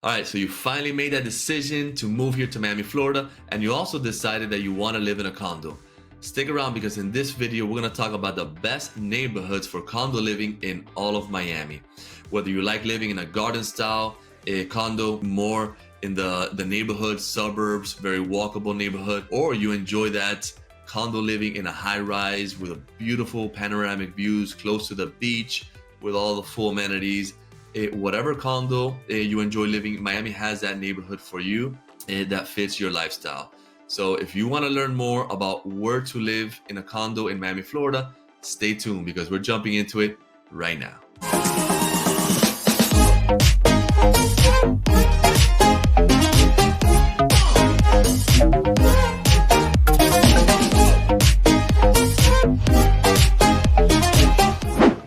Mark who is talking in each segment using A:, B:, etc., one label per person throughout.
A: All right, so you finally made that decision to move here to Miami, Florida, and you also decided that you want to live in a condo. Stick around because in this video, we're going to talk about the best neighborhoods for condo living in all of Miami. Whether you like living in a garden style, a condo, more in the neighborhood, suburbs, very walkable neighborhood, or you enjoy that condo living in a high rise with a beautiful panoramic views close to the beach with all the full amenities. Whatever condo you enjoy living, Miami has that neighborhood for you that fits your lifestyle. So if you want to learn more about where to live in a condo in Miami, Florida, stay tuned because we're jumping into it right now.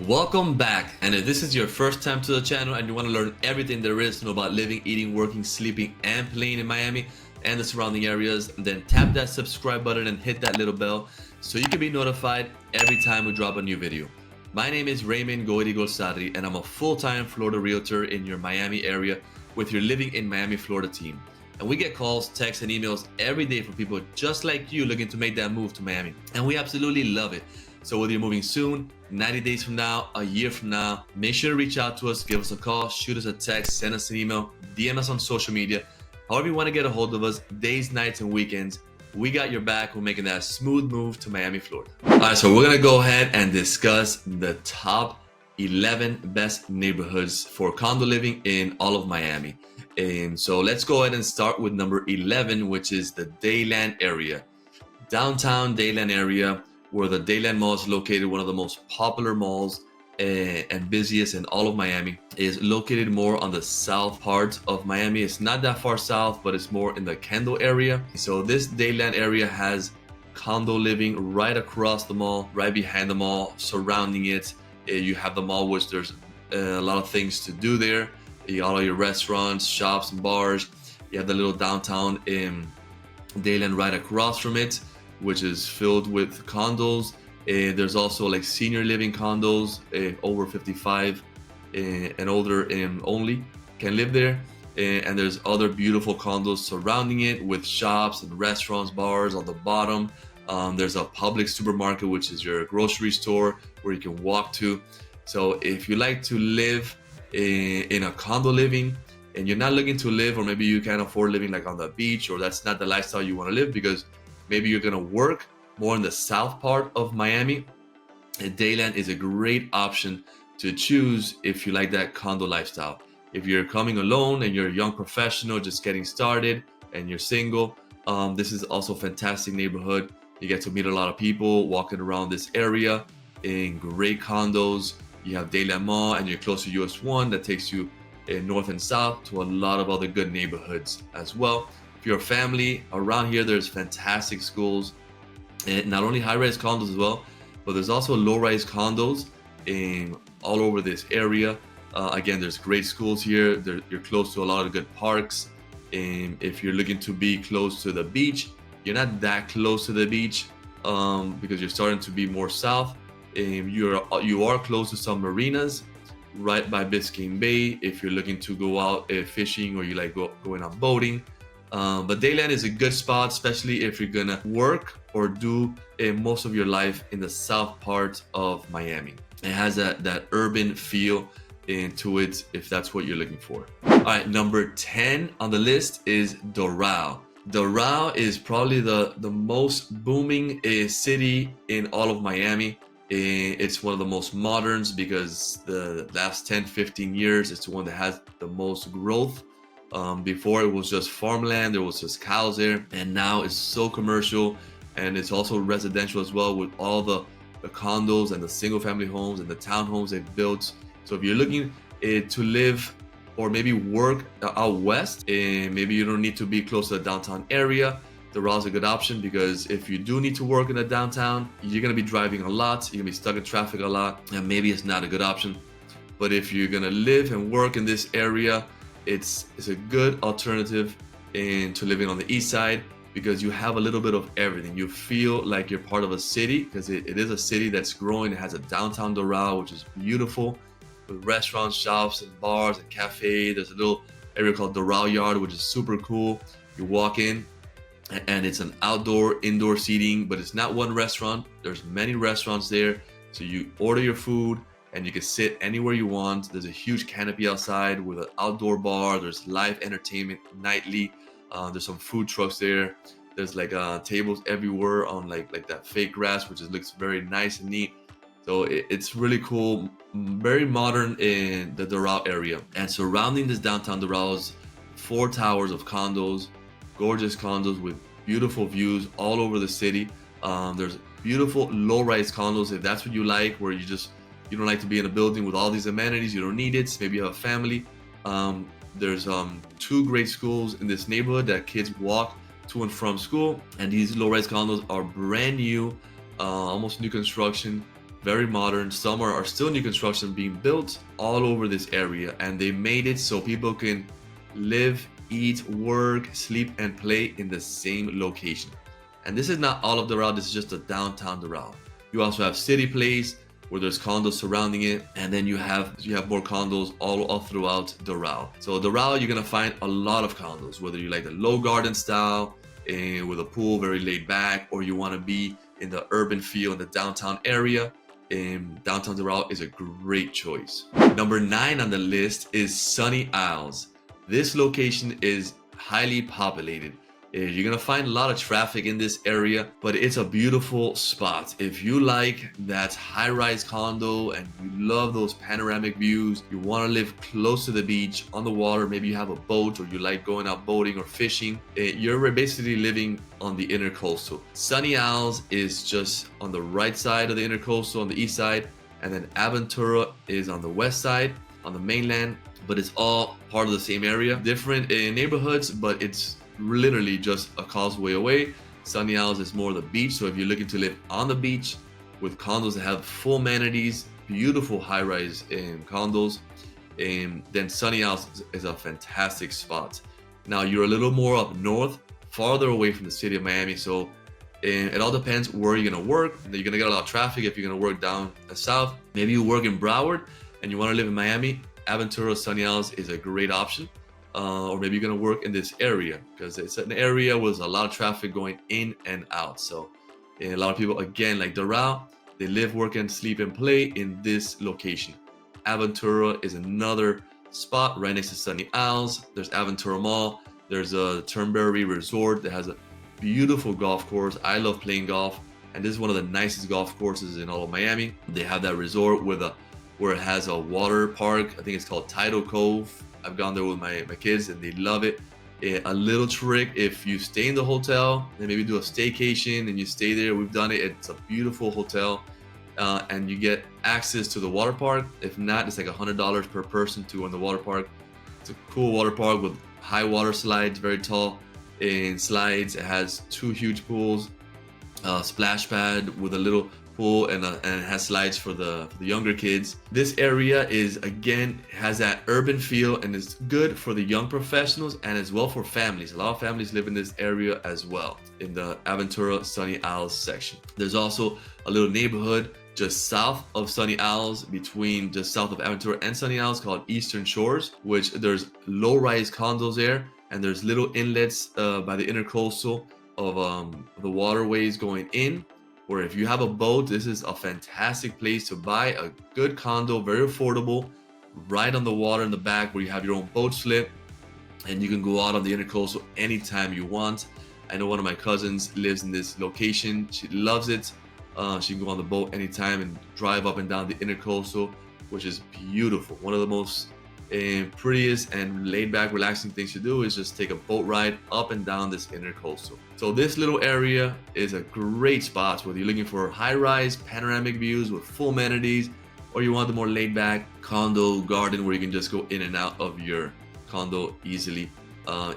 A: Welcome back, and if this is your first time to the channel and you want to learn everything there is to know about living, eating, working, sleeping, and playing in Miami and the surrounding areas, then tap that subscribe button and hit that little bell so you can be notified every time we drop a new video. My name is Raymond Goedi-Golsarri, and I'm a full-time Florida realtor in your Miami area with your Living in Miami, Florida team. And we get calls, texts, and emails every day from people just like you looking to make that move to Miami. And we absolutely love it. So whether you're moving soon, 90 days from now, a year from now, make sure to reach out to us, give us a call, shoot us a text, send us an email, DM us on social media. However you want to get a hold of us, days, nights, and weekends, we got your back. We're making that smooth move to Miami, Florida. All right, so we're going to go ahead and discuss the top 11 best neighborhoods for condo living in all of Miami. And so let's go ahead and start with number 11, which is the DADELAND area. Downtown DADELAND area, where the DADELAND Mall is located, one of the most popular malls and busiest in all of Miami, is located more on the south part of Miami. It's not that far south, but it's more in the Kendall area. So this DADELAND area has condo living right across the mall, right behind the mall, surrounding it. You have the mall, which there's a lot of things to do there. You got all your restaurants, shops, and bars. You have the little downtown in DADELAND right across from it, which is filled with condos. There's also like senior living condos, over 55 and older only can live there. And there's other beautiful condos surrounding it with shops and restaurants, bars on the bottom. There's a public supermarket, which is your grocery store where you can walk to. So if you like to live in a condo living and you're not looking to live, or maybe you can't afford living like on the beach, or that's not the lifestyle you want to live because maybe you're gonna work more in the south part of Miami, DADELAND is a great option to choose if you like that condo lifestyle. If you're coming alone and you're a young professional just getting started and you're single, this is also a fantastic neighborhood. You get to meet a lot of people walking around this area in great condos. You have DADELAND Mall and you're close to US 1 that takes you north and south to a lot of other good neighborhoods as well. If you're a family around here, there's fantastic schools, and not only high-rise condos as well, but there's also low-rise condos all over this area. Again, there's great schools here. You're close to a lot of good parks. If you're looking to be close to the beach, you're not that close to the beach because you're starting to be more south. You are close to some marinas right by Biscayne Bay if you're looking to go out fishing, or you like going on boating. But DADELAND is a good spot, especially if you're gonna work or do most of your life in the south part of Miami. It has that urban feel into it if that's what you're looking for. All right, number 10 on the list is DORAL. DORAL is probably the most booming city in all of Miami. It's one of the most moderns because the last 10-15 years it's the one that has the most growth. Before it was just farmland, there was just cows there, and now it's so commercial, and it's also residential as well with all the condos and the single family homes and the townhomes they've built. So if you're looking to live or maybe work out west, and maybe you don't need to be close to the downtown area, DORAL is a good option because if you do need to work in the downtown, you're gonna be driving a lot, you're gonna be stuck in traffic a lot, and maybe it's not a good option. But if you're gonna live and work in this area, it's a good alternative to living on the east side because you have a little bit of everything. You feel like you're part of a city because it is a city that's growing. It has a downtown DORAL, which is beautiful with restaurants, shops, and bars and cafe. There's a little area called DORAL Yard, which is super cool. You walk in and it's an outdoor, indoor seating, but it's not one restaurant. There's many restaurants there. So you order your food and you can sit anywhere you want. There's a huge canopy outside with an outdoor bar. There's live entertainment nightly. There's some food trucks there. There's like tables everywhere on like that fake grass, which looks very nice and neat. So it's really cool, very modern in the DORAL area. And surrounding this downtown DORAL is 4 towers of condos, gorgeous condos with beautiful views all over the city. There's beautiful low-rise condos if that's what you like, where you don't like to be in a building with all these amenities. You don't need it. Maybe you have a family. There's 2 great schools in this neighborhood that kids walk to and from school, and these low-rise condos are brand new, almost new construction, very modern. Some are still new construction being built all over this area, and they made it so people can live, eat, work, sleep, and play in the same location. And this is not all of DORAL. This is just the downtown DORAL. You also have City Place, where there's condos surrounding it, and then you have more condos all throughout DORAL. So DORAL, you're gonna find a lot of condos, whether you like the low garden style with a pool, very laid back, or you want to be in the urban feel in the downtown area. Downtown DORAL is a great choice. Number 9 on the list is Sunny Isles. This location is highly populated. You're gonna find a lot of traffic in this area, but it's a beautiful spot. If you like that high-rise condo and you love those panoramic views, you want to live close to the beach, on the water, maybe you have a boat or you like going out boating or fishing, you're basically living on the intercoastal. Sunny Isles is just on the right side of the intercoastal, on the east side, and then Aventura is on the west side, on the mainland, but it's all part of the same area. Different neighborhoods, but it's literally just a causeway away. Sunny Isles is more the beach, so if you're looking to live on the beach with condos that have full amenities, beautiful high-rise condos, then Sunny Isles is a fantastic spot. Now you're a little more up north, farther away from the city of Miami, so it all depends where you're gonna work. You're gonna get a lot of traffic if you're gonna work down south. Maybe you work in Broward and you want to live in Miami. Aventura, Sunny Isles is a great option. Or maybe you're gonna work in this area because it's an area with a lot of traffic going in and out. So a lot of people, again, like DORAL, they live, work, and sleep and play in this location. Aventura is another spot right next to Sunny Isles. There's Aventura Mall. There's a Turnberry Resort that has a beautiful golf course. I love playing golf, and this is one of the nicest golf courses in all of Miami. They have that resort where it has a water park. I think it's called Tidal Cove. I've gone there with my kids and they love it. A little trick, if you stay in the hotel and maybe do a staycation and you stay there, we've done it. It's a beautiful hotel and you get access to the water park. If not, it's like $100 per person to go in the water park. It's a cool water park with high water slides, very tall and slides. It has 2 huge pools, a splash pad with a little pool, and it has slides for the younger kids. This area has that urban feel and is good for the young professionals and as well for families. A lot of families live in this area as well, in the Aventura Sunny Isles section. There's also a little neighborhood just south of Sunny Isles, just south of Aventura and Sunny Isles, called Eastern Shores, which there's low-rise condos there, and there's little inlets by the intercoastal of the waterways going in, where if you have a boat, this is a fantastic place to buy a good condo, very affordable, right on the water in the back, where you have your own boat slip and you can go out on the intercoastal anytime you want. I know one of my cousins lives in this location. She loves it. She can go on the boat anytime and drive up and down the intercoastal, which is beautiful. One of the most prettiest and laid back, relaxing things to do is just take a boat ride up and down this intercoastal. So this little area is a great spot, whether you're looking for high-rise panoramic views with full amenities, or you want the more laid back condo garden where you can just go in and out of your condo easily.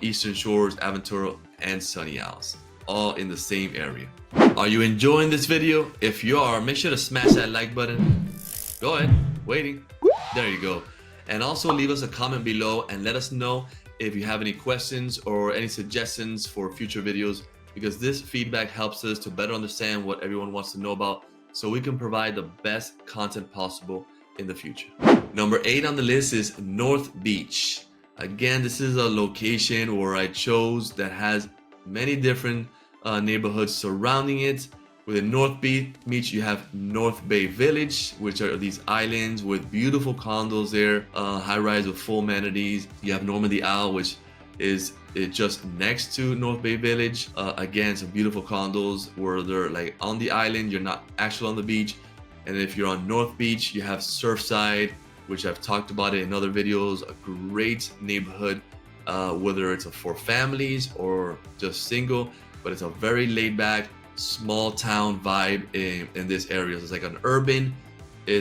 A: Eastern Shores, Aventura, and Sunny Isles, all in the same area. Are you enjoying this video? If you are, make sure to smash that like button. Go ahead, waiting. There you go. And also leave us a comment below and let us know if you have any questions or any suggestions for future videos, because this feedback helps us to better understand what everyone wants to know about, so we can provide the best content possible in the future. Number 8 on the list is North Beach. Again, this is a location where I chose that has many different neighborhoods surrounding it. Within North Beach, you have North Bay Village, which are these islands with beautiful condos there, high-rise with full amenities. You have Normandy Isle, which is just next to North Bay Village. Again, some beautiful condos where they're like on the island, you're not actually on the beach. And if you're on North Beach, you have Surfside, which I've talked about it in other videos, a great neighborhood, whether it's for families or just single, but it's a very laid back, small town vibe in this area. So it's like an urban,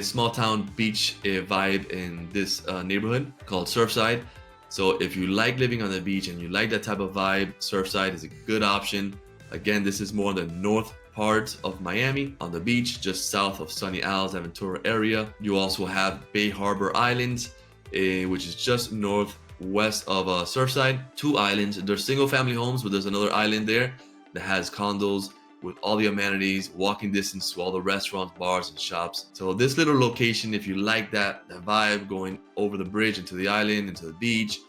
A: small town beach vibe in this neighborhood called Surfside. So if you like living on the beach and you like that type of vibe, Surfside is a good option. Again, this is more the north part of Miami on the beach, just south of Sunny Isles, Aventura area. You also have Bay Harbor Islands, which is just northwest of Surfside. Two islands. They're single family homes, but there's another island there that has condos with all the amenities, walking distance to all the restaurants, bars, and shops. So this little location, if you like that vibe, going over the bridge into the island, into the beach,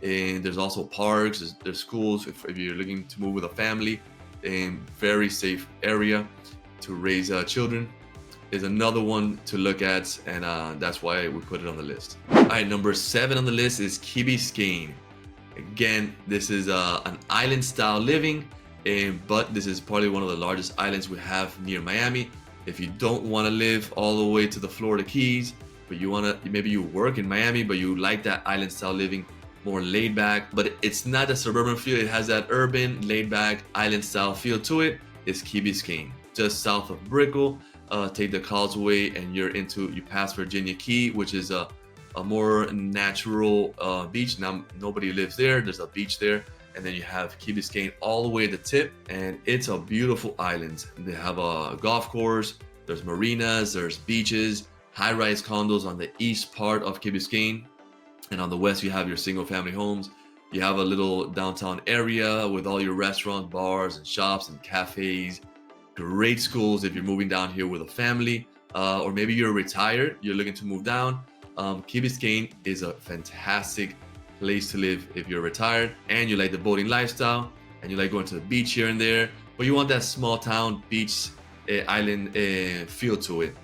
A: and there's also parks, there's schools if you're looking to move with a family, and very safe area to raise children, is another one to look at, and that's why we put it on the list. All right, number 7 on the list is Key Biscayne. Again, this is an island style living, but this is probably one of the largest islands we have near Miami. If you don't want to live all the way to the Florida Keys, but you want to, maybe you work in Miami, but you like that island style living, more laid back, but it's not a suburban feel. It has that urban, laid back, island style feel to it. It's Key Biscayne, just south of BRICKELL. Take the causeway and you pass Virginia Key, which is a more natural beach. Now nobody lives there. There's a beach there. And then you have Key Biscayne all the way to the tip, and it's a beautiful island. They have a golf course, there's marinas, there's beaches, high-rise condos on the east part of Key Biscayne, and on the west you have your single-family homes. You have a little downtown area with all your restaurants, bars, and shops and cafes. Great schools if you're moving down here with a family, or maybe you're retired, you're looking to move down. Key Biscayne is a fantastic place to live if you're retired and you like the boating lifestyle and you like going to the beach here and there, but you want that small town beach island feel to it.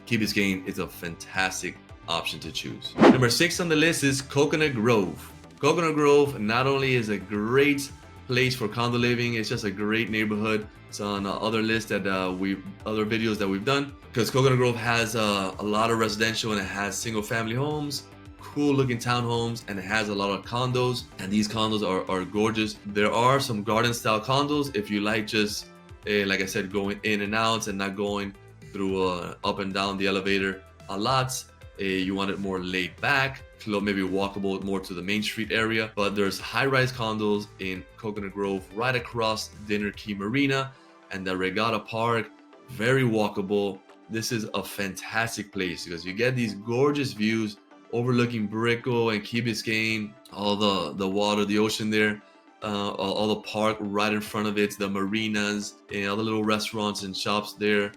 A: Key Biscayne is a fantastic option to choose. Number 6 on the list is Coconut Grove. Coconut Grove not only is a great place for condo living, it's just a great neighborhood. It's on other lists that other videos that we've done, because Coconut Grove has a lot of residential and it has single family homes, cool looking townhomes, and it has a lot of condos, and these condos are gorgeous. There are some garden style condos if you like just like I said, going in and out and not going through up and down the elevator a lot. You want it more laid back, maybe walkable more to the Main Street area. But there's high-rise condos in Coconut Grove right across Dinner Key Marina and the Regatta Park, very walkable. This is a fantastic place because you get these gorgeous views overlooking Brickell and Key Biscayne, all the water, the ocean there, all the park right in front of it, the marinas, and all the little restaurants and shops there.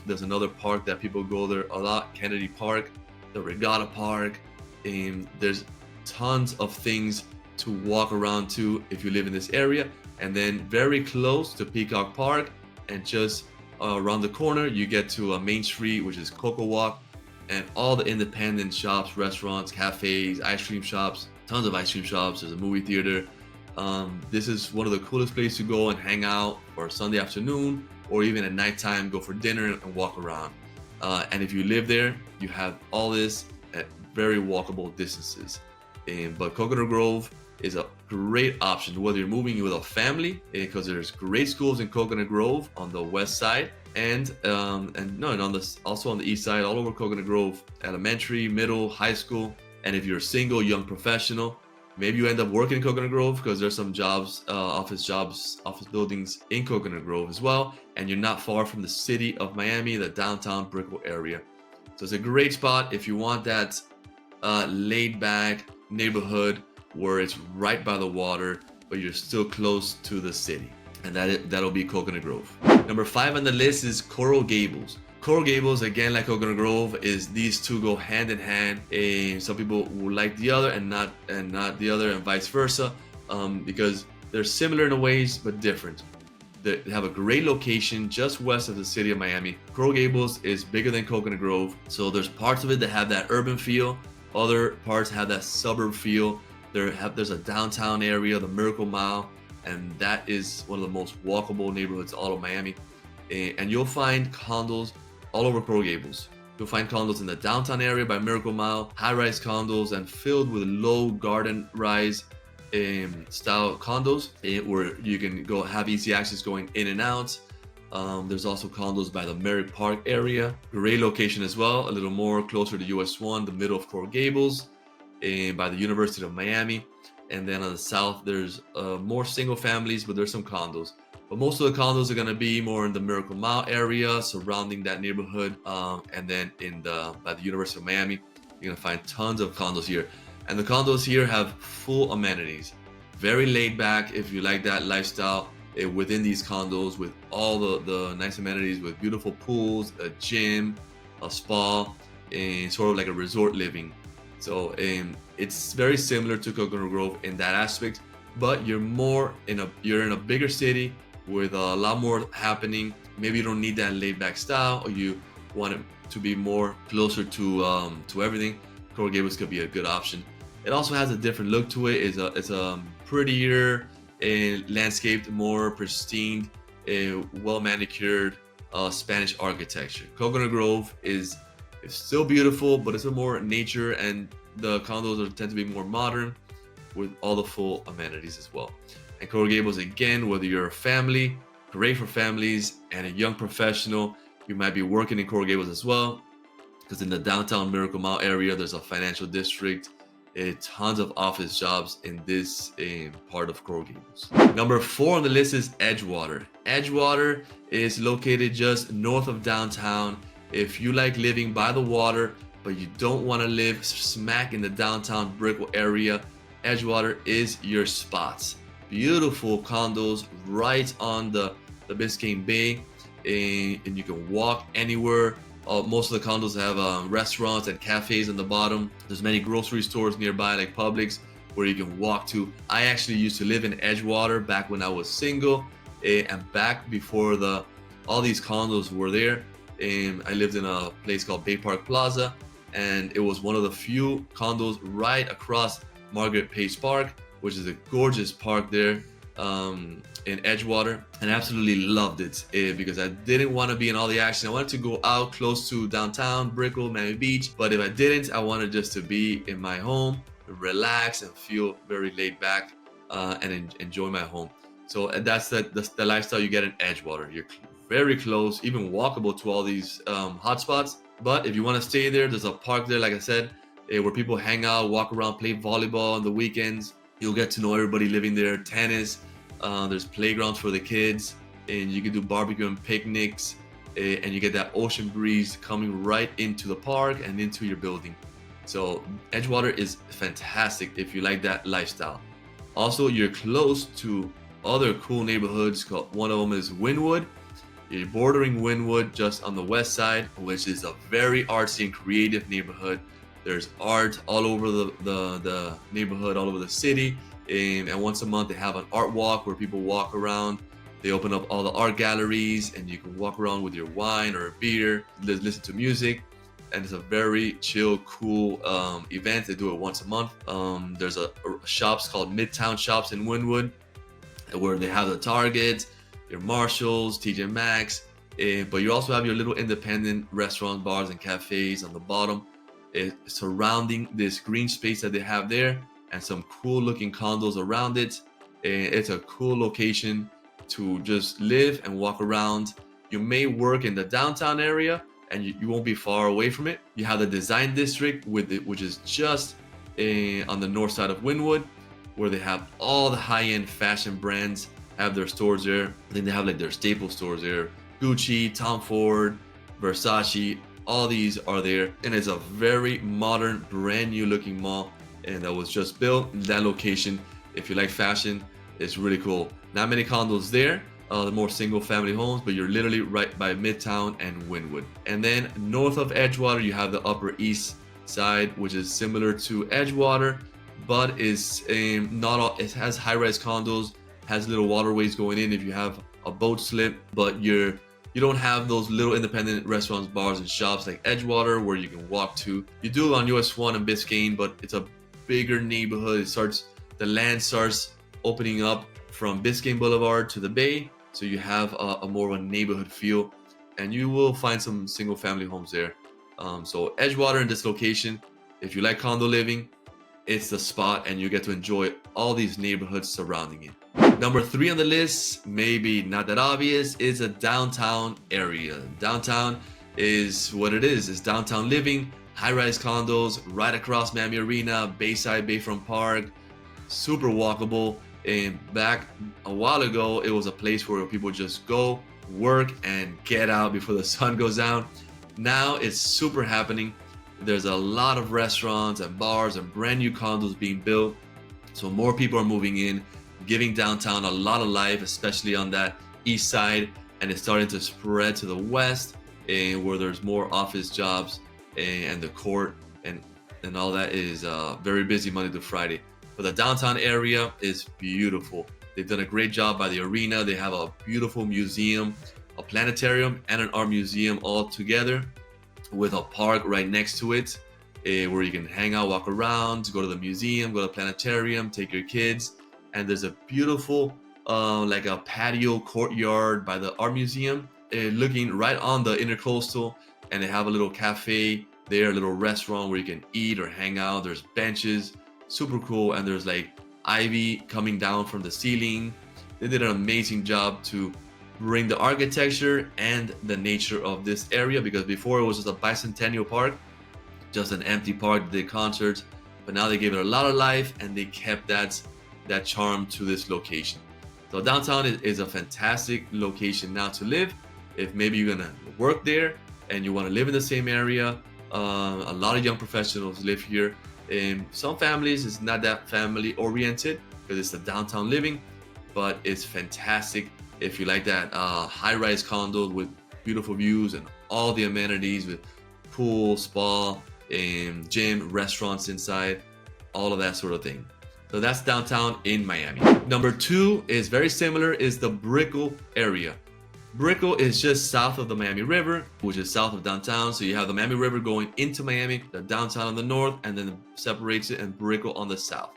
A: There's another park that people go there a lot, Kennedy Park, the Regatta Park, and there's tons of things to walk around to if you live in this area. And then very close to Peacock Park, and just around the corner you get to Main Street, which is Coco Walk, and all the independent shops, restaurants, cafes, ice cream shops, tons of ice cream shops. There's a movie theater. This is one of the coolest places to go and hang out for Sunday afternoon, or even at nighttime, go for dinner and walk around. And if you live there, you have all this at very walkable distances. But Coconut Grove is a great option whether you're moving with a family, because there's great schools in Coconut Grove on the west side, and also on the east side, all over Coconut Grove, elementary, middle, high school. And if you're a single young professional, maybe you end up working in Coconut Grove, because there's some jobs, office buildings in Coconut Grove as well, and you're not far from the city of Miami, the downtown Brickell area. So it's a great spot if you want that laid back neighborhood where it's right by the water, but you're still close to the city. And that'll be Coconut Grove. Number 5 on the list is Coral Gables. Coral Gables, again, like Coconut Grove, is these two go hand in hand. Some people will like the other and not the other, and vice versa, because they're similar in ways but different. They have a great location just west of the city of Miami. Coral Gables is bigger than Coconut Grove, so there's parts of it that have that urban feel, other parts have that suburb feel. There's a downtown area, the Miracle Mile, and that is one of the most walkable neighborhoods all of Miami. And you'll find condos all over Coral Gables. You'll find condos in the downtown area by Miracle Mile, high-rise condos, and filled with low garden rise style condos where you can go have easy access going in and out. There's also condos by the Merritt Park area. Great location as well, a little more closer to US 1, the middle of Coral Gables, by the University of Miami. And then on the south, there's more single families, but there's some condos. But most of the condos are gonna be more in the Miracle Mile area, surrounding that neighborhood. And then by the University of Miami, you're gonna find tons of condos here. And the condos here have full amenities. Very laid back if you like that lifestyle within these condos, with all the nice amenities, with beautiful pools, a gym, a spa, and sort of like a resort living. So it's very similar to Coconut Grove in that aspect, but you're in a bigger city with a lot more happening. Maybe you don't need that laid back style, or you want it to be more closer to everything. Coral Gables could be a good option. It also has a different look to it. It's a prettier, landscaped, more pristine, well manicured Spanish architecture. Coconut Grove is still beautiful, but it's a more nature, and the condos tend to be more modern with all the full amenities as well. And Coral Gables, again, whether you're a family, great for families, and a young professional, you might be working in Coral Gables as well, because in the downtown Miracle Mile area, there's a financial district, tons of office jobs in this part of Coral Gables. Number 4 on the list is Edgewater. Edgewater is located just north of downtown. If you like living by the water, but you don't want to live smack in the downtown Brickell area, Edgewater is your spot. Beautiful condos right on the Biscayne Bay, and you can walk anywhere. Most of the condos have restaurants and cafes on the bottom. There's many grocery stores nearby, like Publix, where you can walk to. I actually used to live in Edgewater back when I was single, and back before all these condos were there. I lived in a place called Bay Park Plaza, and it was one of the few condos right across Margaret Page Park, which is a gorgeous park there in Edgewater, and I absolutely loved it because I didn't want to be in all the action. I wanted to go out close to downtown Brickell, Miami Beach, but if I didn't, I wanted just to be in my home, relax, and feel very laid back and enjoy my home. So that's the lifestyle you get in Edgewater. You're very close, even walkable to all these hotspots. But if you want to stay there, there's a park there, like I said, where people hang out, walk around, play volleyball on the weekends. You'll get to know everybody living there. Tennis, there's playgrounds for the kids, and you can do barbecue and picnics, and you get that ocean breeze coming right into the park and into your building. So Edgewater is fantastic if you like that lifestyle. Also, you're close to other cool neighborhoods. One of them is Wynwood. You're bordering Wynwood just on the west side, which is a very artsy and creative neighborhood. There's art all over the neighborhood, all over the city. And once a month they have an art walk where people walk around. They open up all the art galleries, and you can walk around with your wine or a beer, listen to music. And it's a very chill, cool event. They do it once a month. There's a shops called Midtown Shops in Wynwood, where they have the Target, your Marshalls, TJ Maxx, but you also have your little independent restaurants, bars, and cafes on the bottom, surrounding this green space that they have there, and some cool looking condos around it. It's a cool location to just live and walk around. You may work in the downtown area, and you won't be far away from it. You have the Design District which is just on the north side of Wynwood, where they have all the high-end fashion brands have their stores there. I think they have like their staple stores there. Gucci, Tom Ford, Versace, all these are there. And it's a very modern, brand new looking mall, and that was just built in that location. If you like fashion, it's really cool. Not many condos there, the more single family homes, but you're literally right by Midtown and Wynwood. And then north of Edgewater, you have the Upper East Side, which is similar to Edgewater, but is not all. It has high-rise condos, has little waterways going in if you have a boat slip, but you don't have those little independent restaurants, bars, and shops like Edgewater where you can walk to. You do on US 1 and Biscayne, but it's a bigger neighborhood. The land starts opening up from Biscayne Boulevard to the bay, so you have a more of a neighborhood feel, and you will find some single family homes there. So Edgewater in this location, if you like condo living, it's the spot, and you get to enjoy all these neighborhoods surrounding it. Number 3 on the list, maybe not that obvious, is a downtown area. Downtown is what it is. It's downtown living, high-rise condos right across Miami Arena, Bayside, Bayfront Park, super walkable. And back a while ago, it was a place where people just go, work, and get out before the sun goes down. Now it's super happening. There's a lot of restaurants and bars and brand new condos being built. So more people are moving in, giving downtown a lot of life, especially on that east side. And it's starting to spread to the west, where there's more office jobs and the court and all that is very busy Monday to Friday. But the downtown area is beautiful. They've done a great job by the arena. They have a beautiful museum, a planetarium, and an art museum all together with a park right next to it, where you can hang out, walk around, go to the museum, go to the planetarium, take your kids. And there's a beautiful like a patio courtyard by the art museum, looking right on the intercoastal, and they have a little cafe there, a little restaurant where you can eat or hang out. There's benches, super cool, and there's like ivy coming down from the ceiling. They did an amazing job to bring the architecture and the nature of this area, because before it was just a bicentennial park, just an empty park, they did concerts, but now they gave it a lot of life and they kept that charm to this location. So downtown is a fantastic location now to live. If maybe you're gonna work there and you want to live in the same area, a lot of young professionals live here. In some families, it's not that family oriented because it's the downtown living, but it's fantastic if you like that high-rise condo with beautiful views and all the amenities with pool, spa, gym, restaurants inside, all of that sort of thing. So that's downtown in Miami. Number 2 is very similar, is the Brickell area. Brickell is just south of the Miami River, which is south of downtown. So you have the Miami River going into Miami, the downtown on the north, and then separates it, and Brickell on the south.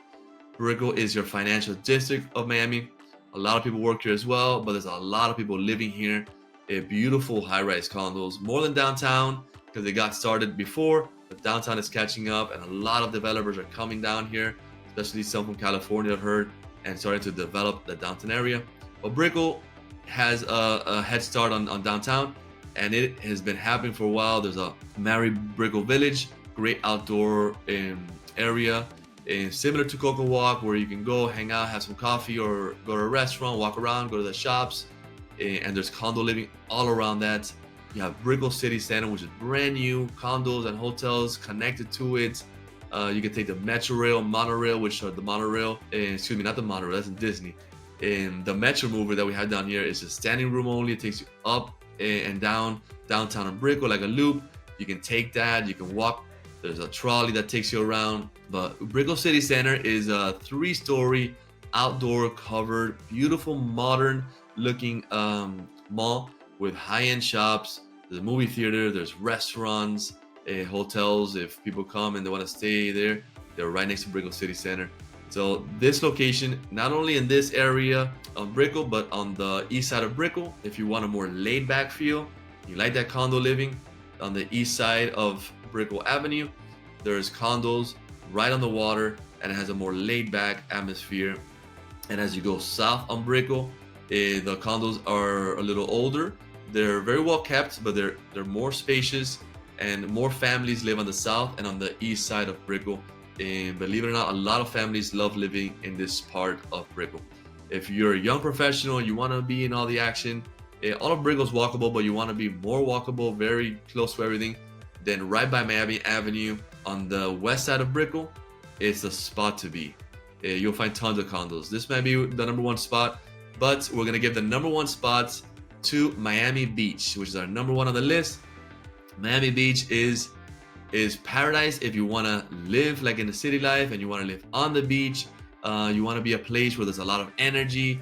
A: Brickell is your financial district of Miami. A lot of people work here as well, but there's a lot of people living here. Beautiful high-rise condos, more than downtown because they got started before, but downtown is catching up, and a lot of developers are coming down here, especially some from California, I've heard, and starting to develop the downtown area. But Brickell has a head start on downtown, and it has been happening for a while. There's a Mary Brickell Village, great outdoor area, similar to Coco Walk, where you can go hang out, have some coffee, or go to a restaurant, walk around, go to the shops, and there's condo living all around that. You have Brickell City Center, which is brand new, condos and hotels connected to it. You can take the Metro Rail, monorail, which are the monorail, excuse me, not the monorail, that's in Disney. The Metro Mover that we have down here is a standing room only. It takes you up and down downtown in Brickell like a loop. You can take that, you can walk. There's a trolley that takes you around. But Brickell City Center is a 3-story outdoor covered, beautiful, modern looking mall with high-end shops. There's a movie theater, there's restaurants, hotels. If people come and they want to stay there, they're right next to Brickell City Center. So this location, not only in this area of Brickell, but on the east side of Brickell, if you want a more laid-back feel, you like that condo living, on the east side of Brickell Avenue, there's condos right on the water, and it has a more laid-back atmosphere. And as you go south on Brickell, the condos are a little older. They're very well kept, but they're more spacious, and more families live on the south and on the east side of Brickell. And believe it or not, a lot of families love living in this part of Brickell. If you're a young professional, you want to be in all the action, all of Brickell's walkable, but you want to be more walkable, very close to everything, then right by Miami Avenue on the west side of Brickell, it's the spot to be. You'll find tons of condos. This might be the #1 spot but we're gonna give the #1 spot to Miami Beach, which is our #1 on the list. Miami Beach is paradise if you want to live like in the city life and you want to live on the beach. You want to be a place where there's a lot of energy.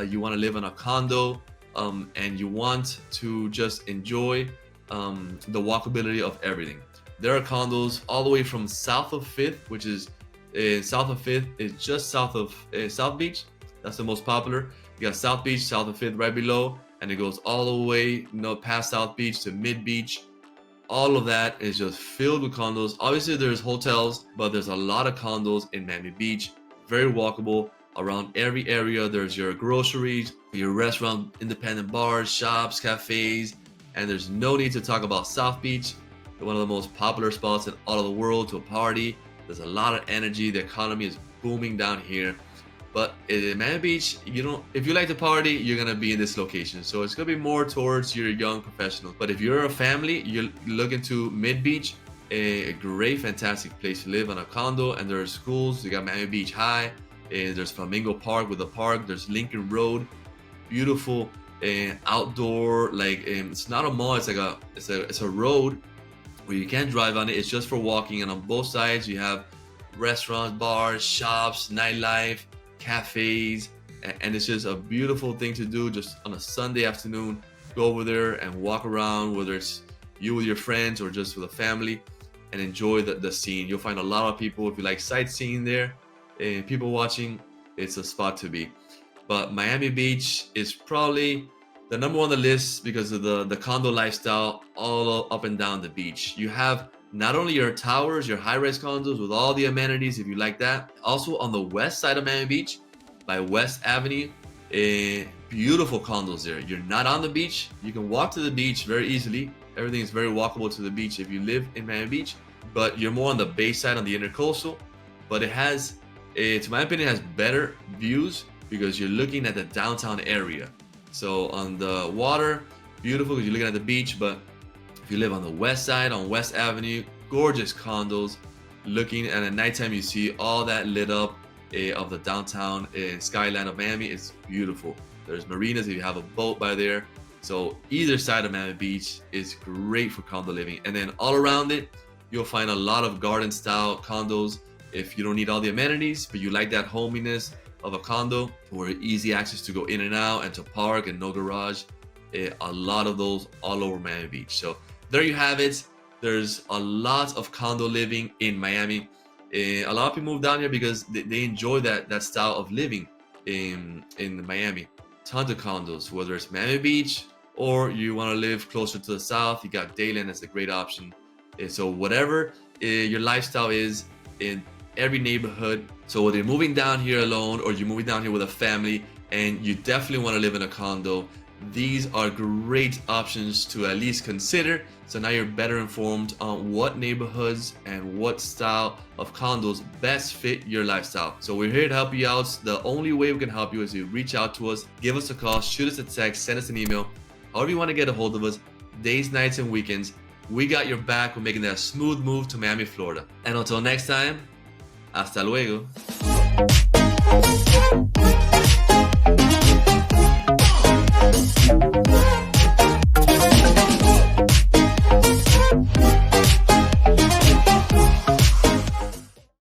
A: You want to live in a condo, and you want to just enjoy the walkability of everything. There are condos all the way from south of 5th, which is south of 5th is just south of South Beach. That's the most popular. You got South Beach, south of 5th right below, and it goes all the way past South Beach to Mid Beach. All of that is just filled with condos. Obviously there's hotels, but there's a lot of condos in Miami Beach. Very walkable. Around every area there's your groceries, your restaurant, independent bars, shops, cafes, and there's no need to talk about South Beach, one of the most popular spots in all of the world to party. There's a lot of energy. The economy is booming down here. But in Miami Beach, if you like to party, you're gonna be in this location. So it's gonna be more towards your young professionals. But if you're a family, you're looking to Mid Beach, a great, fantastic place to live on a condo. And there are schools. You got Miami Beach High. There's Flamingo Park with a park. There's Lincoln Road, beautiful outdoor. It's not a mall. It's like it's a road where you can't drive on it. It's just for walking. And on both sides, you have restaurants, bars, shops, nightlife, cafes, and it's just a beautiful thing to do just on a Sunday afternoon. Go over there and walk around, whether it's you with your friends or just with a family, and enjoy the scene. You'll find a lot of people. If you like sightseeing there and people watching, it's a spot to be. But Miami Beach is probably the #1 on the list because of the condo lifestyle all up and down the beach. You have not only your towers, your high-rise condos with all the amenities if you like that. Also on the west side of Miami Beach by West Avenue, beautiful condos there. You're not on the beach. You can walk to the beach very easily. Everything is very walkable to the beach if you live in Miami Beach, but you're more on the bay side, on the intercoastal. But it has, to my opinion, it has better views because you're looking at the downtown area. So on the water, beautiful because you're looking at the beach, but if you live on the west side, on West Avenue, gorgeous condos. Looking at nighttime, you see all that lit up of the downtown skyline of Miami. It's beautiful. There's marinas if you have a boat by there. So either side of Miami Beach is great for condo living. And then all around it, you'll find a lot of garden style condos. If you don't need all the amenities, but you like that hominess of a condo where easy access to go in and out and to park and no garage, a lot of those all over Miami Beach. So there you have it. There's a lot of condo living in Miami. A lot of people move down here because they enjoy that style of living in Miami. Tons of condos, whether it's Miami Beach or you want to live closer to the south, you got DADELAND as a great option. So whatever your lifestyle is in every neighborhood. So whether you're moving down here alone or you're moving down here with a family and you definitely want to live in a condo, these are great options to at least consider. So now you're better informed on what neighborhoods and what style of condos best fit your lifestyle. So we're here to help you out. The only way we can help you is to reach out to us, give us a call, shoot us a text, send us an email, however you want to get a hold of us, days, nights, and weekends. We got your back. We're making that smooth move to Miami, Florida. And until next time, hasta luego.